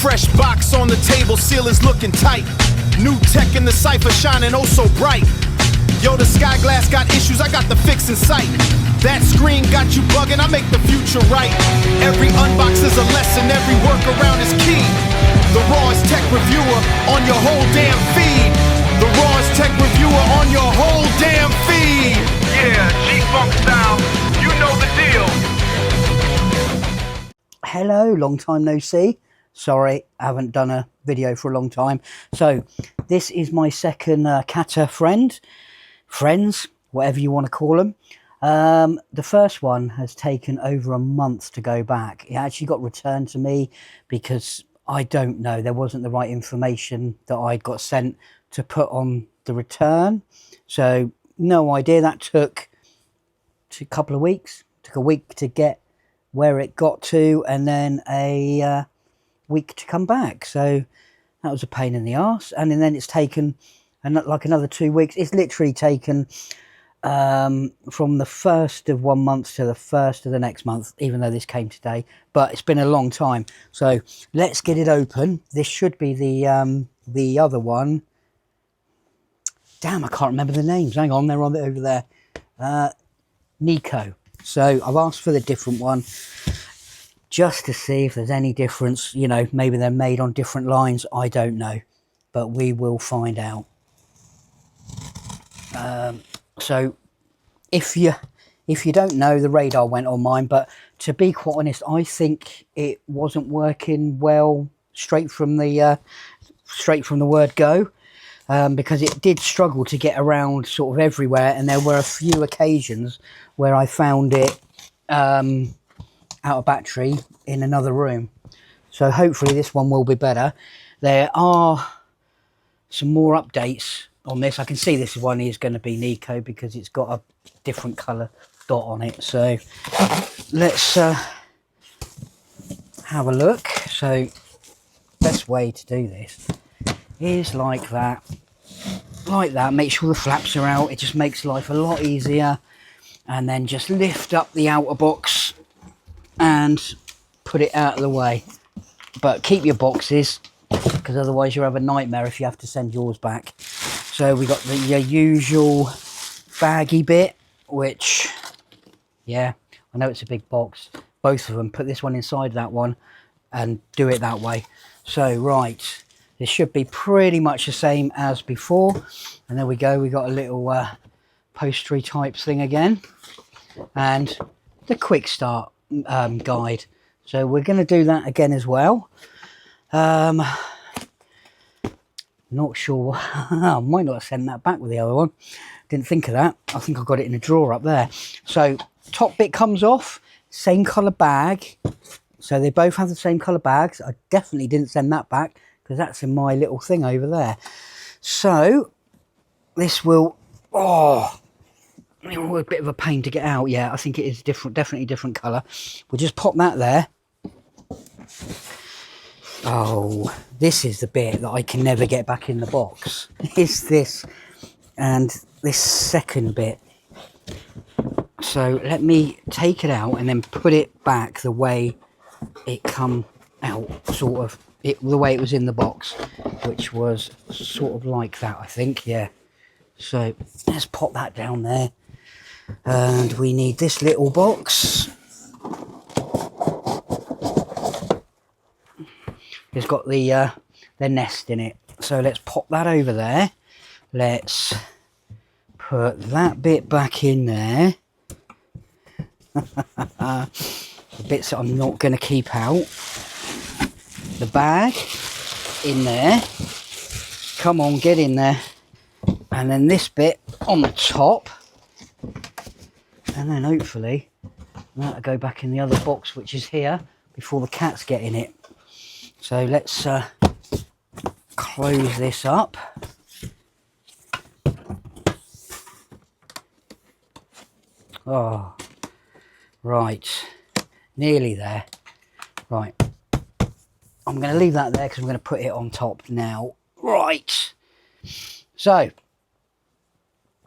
Fresh box on the table, seal is looking tight. New tech in the cipher shining oh so bright. Yo, the sky glass got issues, I got the fix in sight. That screen got you bugging, I make the future right. Every unbox is a lesson, every workaround is key. The rawest tech reviewer on your whole damn feed. The rawest tech reviewer on your whole damn feed. Yeah, G-Funk style, you know the deal. Hello, long time no see. Sorry, I haven't done a video for a long time. So this is my second Kata Friends, whatever you want to call them. The first one has taken over a month to go back. It actually got returned to me because I don't know, there wasn't the right information that I got sent to put on the return. So no idea. That took a couple of weeks. Took a week to get where it got to, and then a week to come back. So that was a pain in the arse. And then it's taken like another 2 weeks. It's literally taken from the first of 1 month to the first of the next month, even though this came today, but it's been a long time. So let's get it open. This should be the other one. Damn, I can't remember the names. Hang on, they're on over there. Niko. So I've asked for the different one just to see if there's any difference. You know, maybe they're made on different lines. I don't know, but we will find out. So if you don't know, the radar went on mine, but to be quite honest, I think it wasn't working well straight from the word go, because it did struggle to get around sort of everywhere, and there were a few occasions where I found it out of battery in another room. So hopefully this one will be better. There are some more updates on this. I can see this one is going to be Niko because it's got a different colour dot on it. So let's have a look. So best way to do this is like that. Make sure the flaps are out. It just makes life a lot easier. And then just lift up the outer box and put it out of the way. But keep your boxes, because otherwise you'll have a nightmare if you have to send yours back. So we got your usual baggy bit, which, yeah, I know it's a big box. Both of them. Put this one inside that one and do it that way. So right, this should be pretty much the same as before. And there we go. We got a little postery type thing again, and the quick start guide. So we're going to do that again as well. Not sure. I might not have sent that back with the other one. Didn't think of that. I think I've got it in a drawer up there. So top bit comes off, same colour bag. So they both have the same colour bags. I definitely didn't send that back because that's in my little thing over there. So this will, a bit of a pain to get out. Yeah, I think it is different, definitely different colour. We'll just pop that there. Oh, this is the bit that I can never get back in the box. Is this and this second bit. So let me take it out and then put it back the way it come out, sort of the way it was in the box, which was sort of like that, I think. Yeah. So let's pop that down there. And we need this little box. It's got the nest in it. So let's pop that over there. Let's put that bit back in there. The bits that I'm not going to keep out. The bag in there. Come on, get in there. And then this bit on the top. And then hopefully that'll go back in the other box, which is here, before the cats get in it. So let's close this up. Oh, right, nearly there. Right, I'm going to leave that there because I'm going to put it on top now. Right, so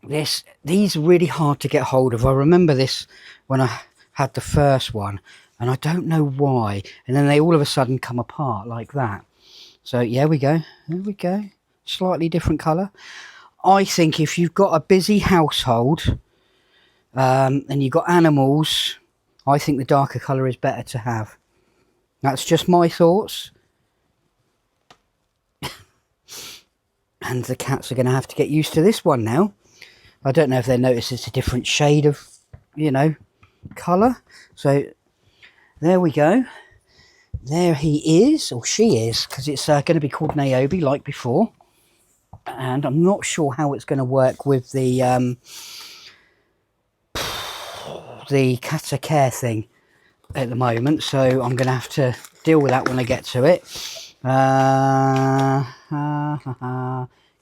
these are really hard to get hold of. I remember this when I had the first one, and I don't know why, and then they all of a sudden come apart like that. So yeah, we go. There we go. Slightly different colour. I think if you've got a busy household and you've got animals, I think the darker colour is better to have. That's just my thoughts. And the cats are going to have to get used to this one now. I don't know if they notice it's a different shade of, you know, colour. So there we go. There he is, or she is, because it's going to be called Naomi like before. And I'm not sure how it's going to work with the Kata care thing at the moment. So I'm going to have to deal with that when I get to it.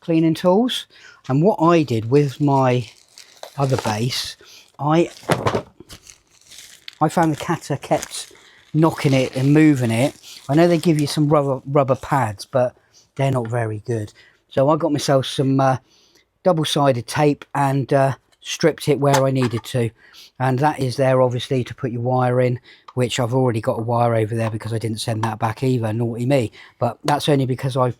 Cleaning tools. And what I did with my other base, I found the Kata kept knocking it and moving it. I know they give you some rubber pads, but they're not very good. So I got myself some double-sided tape and stripped it where I needed to. And that is there obviously to put your wire in, which I've already got a wire over there because I didn't send that back either, naughty me. But that's only because I've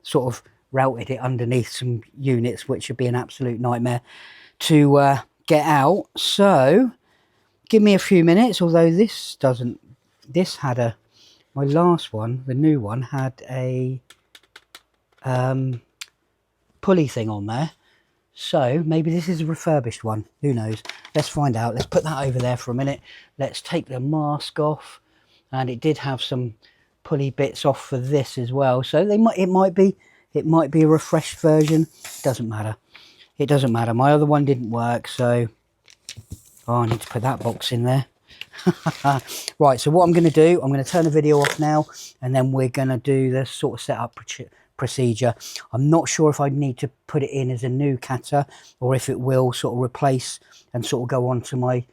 sort of routed it underneath some units, which would be an absolute nightmare to get out. So give me a few minutes, although this doesn't, this had a, my last one, the new one, had a pulley thing on there. So maybe this is a refurbished one, who knows. Let's find out. Let's put that over there for a minute. Let's take the mask off, and it did have some pulley bits off for this as well, so they might, it might be a refreshed version. Doesn't matter, it doesn't matter. My other one didn't work, so I need to put that box in there. Right, so what I'm going to do, I'm going to turn the video off now, and then we're going to do the sort of setup procedure. I'm not sure if I need to put it in as a new Kata or if it will sort of replace and sort of go on to my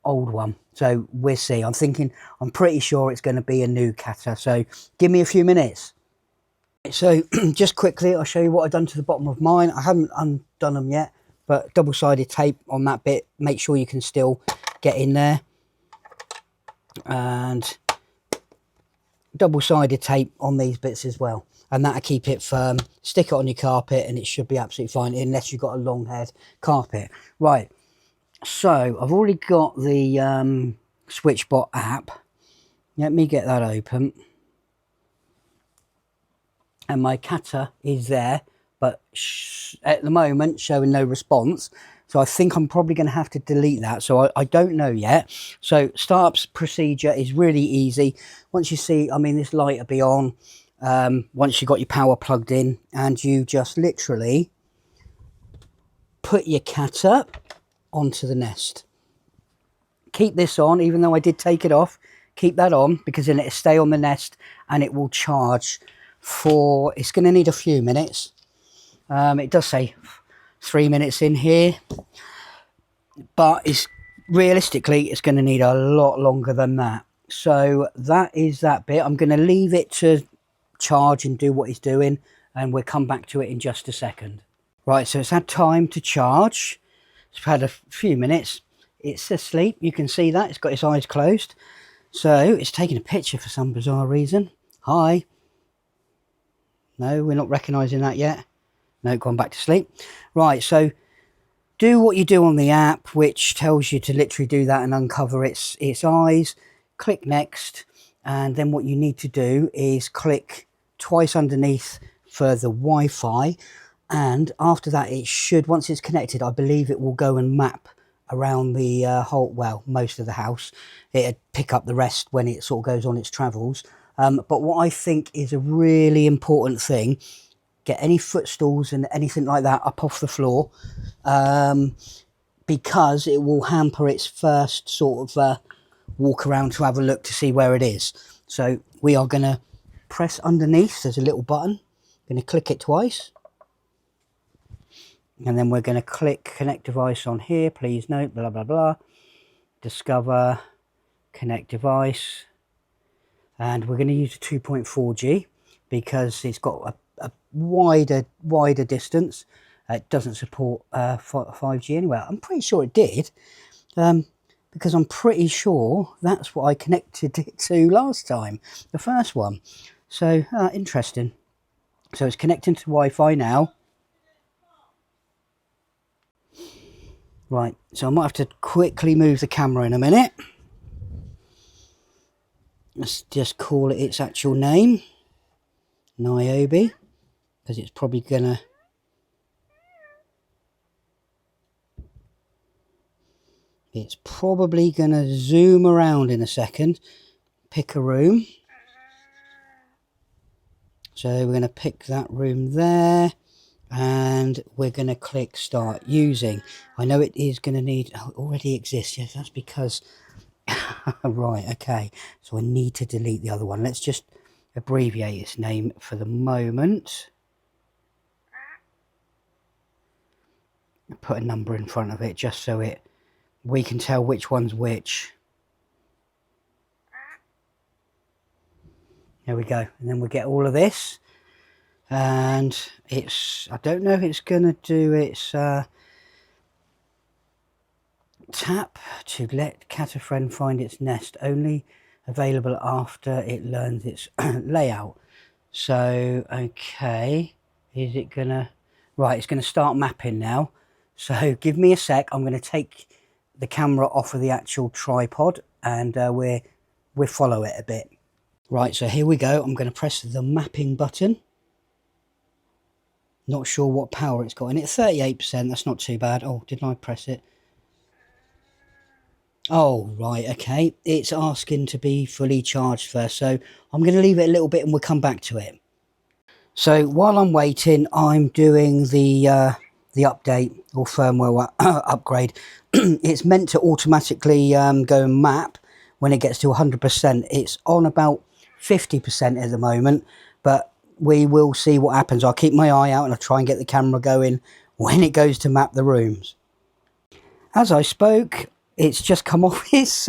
old one. So we'll see. I'm pretty sure it's going to be a new Kata, so give me a few minutes. So just quickly, I'll show you what I've done to the bottom of mine. I haven't undone them yet, but double-sided tape on that bit, make sure you can still get in there, and double-sided tape on these bits as well, and that'll keep it firm. Stick it on your carpet and it should be absolutely fine, unless you've got a long haired carpet. Right, so I've already got the SwitchBot app. Let me get that open, and my Kata is there, but at the moment showing no response. So I think I'm probably going to have to delete that. So I don't know yet. So startup procedure is really easy. Once you see, I mean, this light will be on once you've got your power plugged in, and you just literally put your Kata onto the nest. Keep this on, even though I did take it off. Keep that on, because then it'll stay on the nest and it will charge for, it's going to need a few minutes. It does say 3 minutes in here, but it's realistically it's going to need a lot longer than that. So that is that bit. I'm going to leave it to charge and do what it's doing, and we'll come back to it in just a second. Right, so it's had time to charge. It's had a few minutes. It's asleep, you can see that. It's got its eyes closed, so it's taking a picture for some bizarre reason. Hi. No, we're not recognising that yet. No, gone back to sleep. Right, so do what you do on the app, which tells you to literally do that and uncover its eyes. Click next, and then what you need to do is click twice underneath for the Wi-Fi, and after that it should, once it's connected, I believe it will go and map around the whole, well, most of the house. It'll pick up the rest when it sort of goes on its travels. But what I think is a really important thing, get any footstools and anything like that up off the floor, because it will hamper its first sort of walk around to have a look to see where it is. So we are going to press underneath, there's a little button, going to click it twice, and then we're going to click connect device on here, please note, blah blah blah, discover, connect device, and we're going to use a 2.4G because it's got a wider distance. It doesn't support 5G anywhere. I'm pretty sure it did, because I'm pretty sure that's what I connected it to last time, the first one. So interesting. So it's connecting to Wi-Fi now. Right, so I might have to quickly move the camera in a minute. Let's just call it its actual name, Niobe, because it's probably gonna... It's probably gonna zoom around in a second, pick a room. So we're going to pick that room there, and we're going to click start using. I know it is going to need... Oh, it already exists. Yes, that's because... right, okay. So I need to delete the other one. Let's just abbreviate its name for the moment. Put a number in front of it just so we can tell which one's which. There we go. And then we get all of this. And it's... I don't know if it's going to do its... tap to let Kata Friend find its nest, only available after it learns its layout. So okay, is it gonna... Right, it's gonna start mapping now. So give me a sec. I'm gonna take the camera off of the actual tripod, and we'll follow it a bit. Right, so here we go. I'm gonna press the mapping button. Not sure what power it's got in it. 38%, that's not too bad. Oh, didn't I press it? Oh, right, okay. It's asking to be fully charged first, so I'm going to leave it a little bit and we'll come back to it. So while I'm waiting, I'm doing the update or firmware upgrade. It's meant to automatically go and map when it gets to 100%. It's on about 50% at the moment, but we will see what happens. I'll keep my eye out and I'll try and get the camera going when it goes to map the rooms. As I spoke, it's just come off its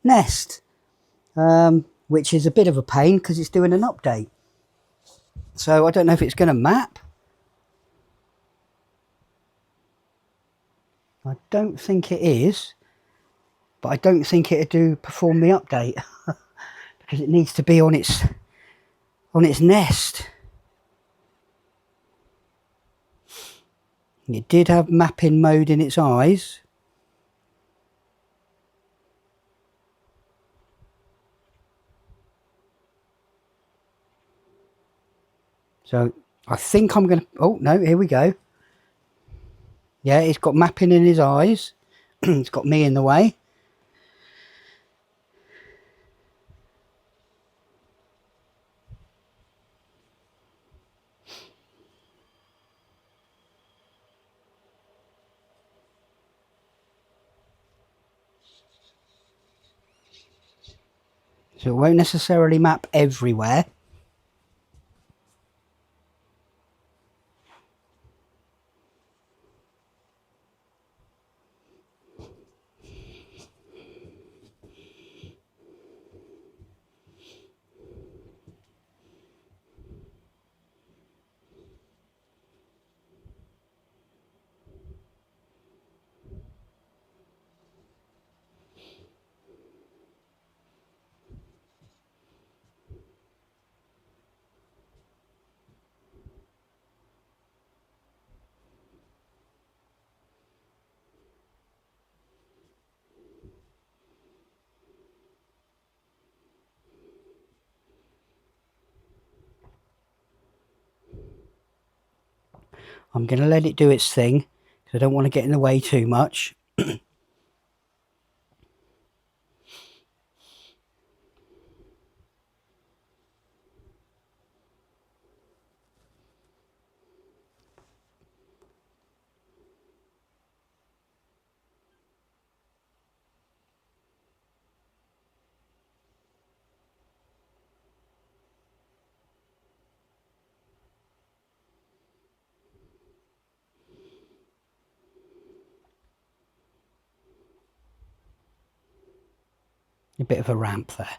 nest, which is a bit of a pain because it's doing an update. So I don't know if it's going to map. I don't think it is, but I don't think it'll do perform the update because it needs to be on its nest. It did have mapping mode in its eyes. So I think I'm going to... Oh, no, here we go. Yeah, it's got mapping in his eyes. It's got me in the way. So it won't necessarily map everywhere. I'm going to let it do its thing because I don't want to get in the way too much. A bit of a ramp there.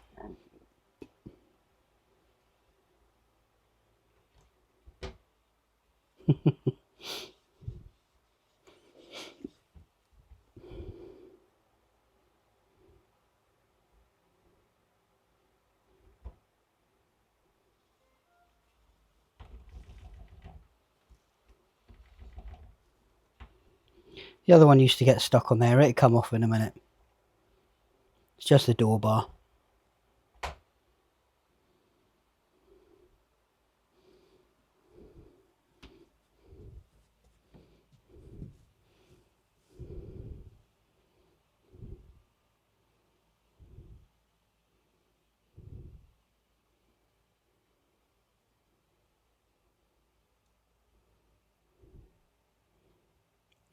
The other one used to get stuck on there. It'll come off in a minute. It's just the door bar.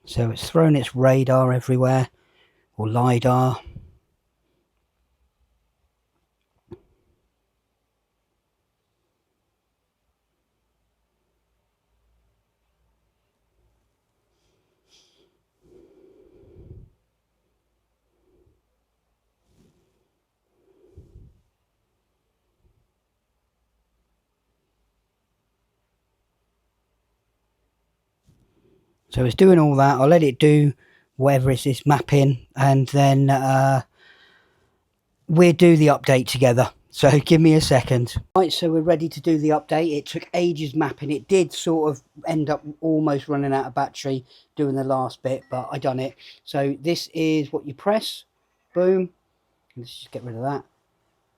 So it's thrown its radar everywhere, or LiDAR. So it's doing all that. I'll let it do whatever it is mapping, and then we'll do the update together. So give me a second. Right, so we're ready to do the update. It took ages mapping. It did sort of end up almost running out of battery doing the last bit, but I done it. So this is what you press. Boom. Let's just get rid of that.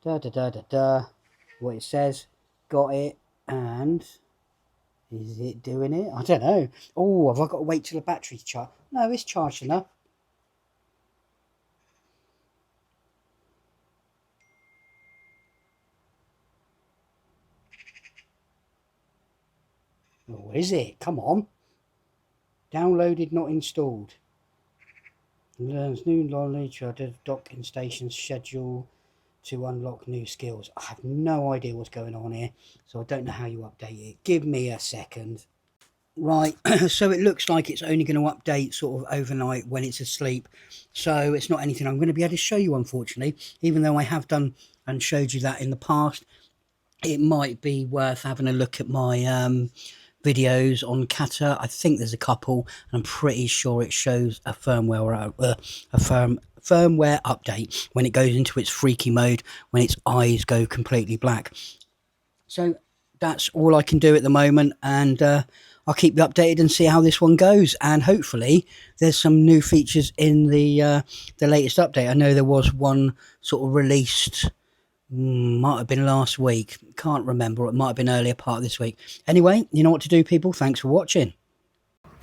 Da da da da da. What it says. Got it. And is it doing it? I don't know. Oh, have I got to wait till the battery's charged? No, it's charged enough. Oh, is it? Come on. Downloaded, not installed. Learns new knowledge. Docking station schedule to unlock new skills. I have no idea what's going on here, so I don't know how you update it. Give me a second. Right, so it looks like it's only going to update sort of overnight when it's asleep. So it's not anything I'm going to be able to show you, unfortunately, even though I have done and showed you that in the past. It might be worth having a look at my videos on Kata. I think there's a couple, and I'm pretty sure it shows a firmware update when it goes into its freaky mode, when its eyes go completely black. So that's all I can do at the moment, and I'll keep you updated and see how this one goes. And hopefully there's some new features in the latest update. I know there was one sort of released, might have been last week, can't remember, it might have been earlier part of this week. Anyway, you know what to do, people. Thanks for watching.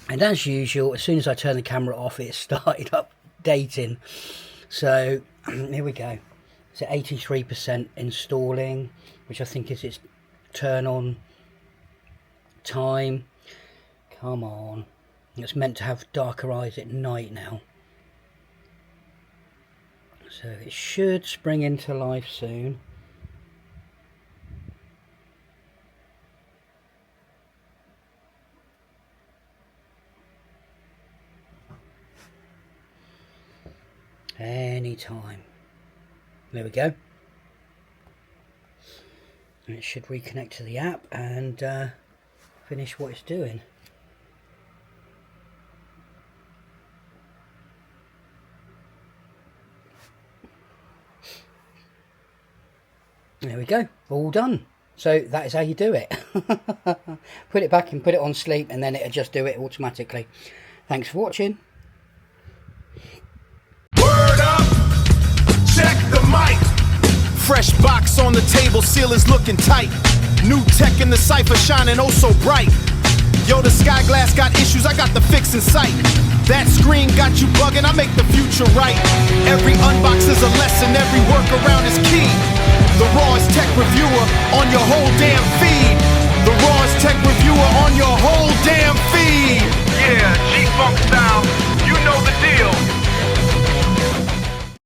And as usual, as soon as I turn the camera off, it started updating. So here we go. It's at 83% installing, which I think is its turn on time. Come on. It's meant to have darker eyes at night now. So it should spring into life soon. Anytime. There we go. And it should reconnect to the app and finish what it's doing. There we go, all done. So that is how you do it. Put it back and put it on sleep, and then it'll just do it automatically. Thanks for watching. Word up, check the mic. Fresh box on the table, seal is looking tight. New tech in the cipher shining oh so bright. Yo, the sky glass got issues, I got the fix in sight. That screen got you bugging, I make the future right. Every unbox is a lesson, every workaround is key. The rawest tech reviewer on your whole damn feed. The rawest tech reviewer on your whole damn feed. Yeah, G-Funk style, you know the deal.